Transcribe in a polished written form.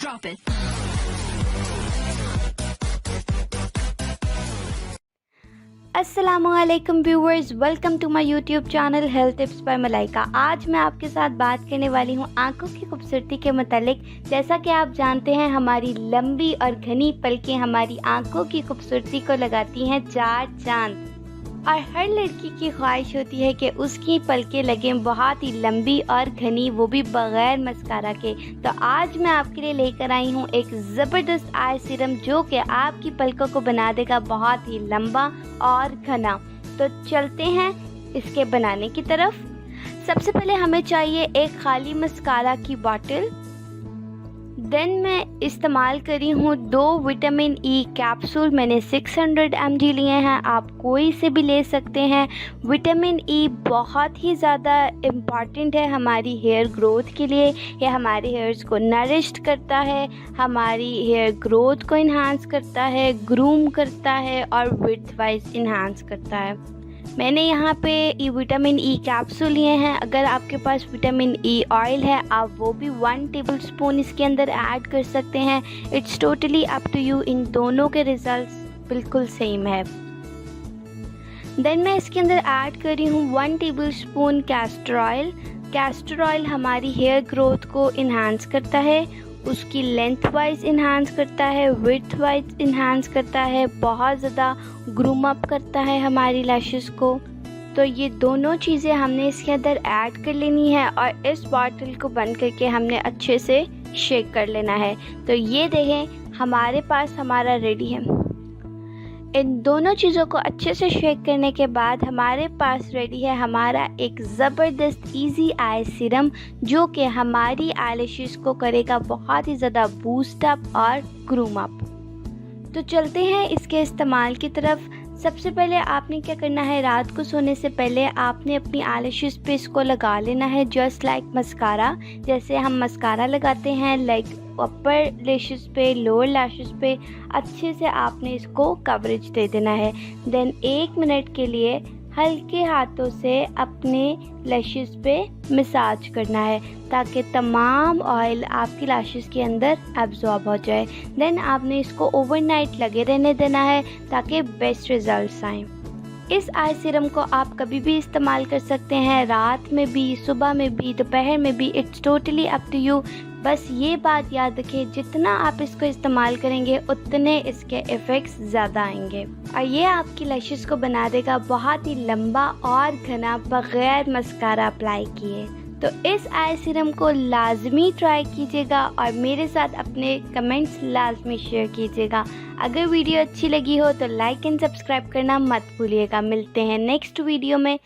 Drop it. अस्सलामुअलैकुम viewers, welcome to my YouTube channel health tips by Malaika. आज मैं आपके साथ बात करने वाली हूँ आंखों की खूबसूरती के मुतालिक। जैसा कि आप जानते हैं, हमारी लंबी और घनी पलकें हमारी आंखों की खूबसूरती को लगाती हैं चार चांद, और हर लड़की की ख्वाहिश होती है कि उसकी पलकें लगें बहुत ही लंबी और घनी, वो भी बग़ैर मस्कारा के। तो आज मैं आपके लिए लेकर आई हूँ एक ज़बरदस्त आई सीरम जो कि आपकी पलकों को बना देगा बहुत ही लंबा और घना। तो चलते हैं इसके बनाने की तरफ। सबसे पहले हमें चाहिए एक खाली मस्कारा की बॉटल। देन मैं इस्तेमाल करी हूँ 2 विटामिन ई कैप्सूल। मैंने 600 mg लिए हैं, आप कोई से भी ले सकते हैं। विटामिन ई बहुत ही ज़्यादा इम्पॉर्टेंट है हमारी हेयर ग्रोथ के लिए। ये हमारे हेयर्स को नरिश्ड करता है, हमारी हेयर ग्रोथ को इन्हांस करता है, ग्रूम करता है और विड्थ वाइज इन्हांस करता है। मैंने यहाँ पे विटामिन ई कैप्सूल लिए हैं। अगर आपके पास विटामिन ई ऑयल है, आप वो भी 1 टेबलस्पून इसके अंदर ऐड कर सकते हैं। It's totally up to you, इन दोनों के रिजल्ट्स बिल्कुल सेम है। देन मैं इसके अंदर ऐड कर रही हूँ 1 tablespoon castor oil. Castor oil हमारी हेयर ग्रोथ को इन्हांस करता है, उसकी लेंथ वाइज इन्हांस करता है, विड्थ वाइज इन्हांस करता है, बहुत ज़्यादा ग्रूम अप करता है हमारी लैशेस को। तो ये दोनों चीज़ें हमने इसके अंदर ऐड कर लेनी है और इस बॉटल को बंद करके हमने अच्छे से शेक कर लेना है। तो ये देखें, हमारे पास हमारा रेडी है। इन दोनों चीज़ों को अच्छे से शेक करने के बाद हमारे पास रेडी है हमारा एक ज़बरदस्त इजी आई सीरम जो कि हमारी आईलैशेस को करेगा बहुत ही ज़्यादा बूस्ट अप और ग्रूम अप। तो चलते हैं इसके इस्तेमाल की तरफ। सबसे पहले आपने क्या करना है, रात को सोने से पहले आपने अपनी आईलैशेस पे इसको लगा लेना है, जस्ट लाइक मस्कारा। जैसे हम मस्कारा लगाते हैं, लाइक अपर लैशेस पे, लोअर लैशेस पे, अच्छे से आपने इसको कवरेज दे देना है। देन 1 मिनट के लिए हल्के हाथों से अपने लैशेस पे मसाज करना है ताकि तमाम ऑयल आपकी लैशेस के अंदर एब्जॉर्ब हो जाए। देन आपने इसको ओवरनाइट लगे रहने देना है ताकि बेस्ट रिजल्ट्स आएँ। इस आई सीरम को आप कभी भी इस्तेमाल कर सकते हैं, रात में भी, सुबह में भी, दोपहर में भी। It's totally up to you. बस ये बात याद रखें, जितना आप इसको इस्तेमाल करेंगे उतने इसके इफ़ेक्ट्स ज़्यादा आएंगे और ये आपकी लैशेस को बना देगा बहुत ही लंबा और घना बग़ैर मस्कारा अप्लाई किए। तो इस आई सीरम को लाजमी ट्राई कीजिएगा और मेरे साथ अपने कमेंट्स लाजमी शेयर कीजिएगा। अगर वीडियो अच्छी लगी हो तो लाइक एंड सब्सक्राइब करना मत भूलिएगा। मिलते हैं नेक्स्ट वीडियो में।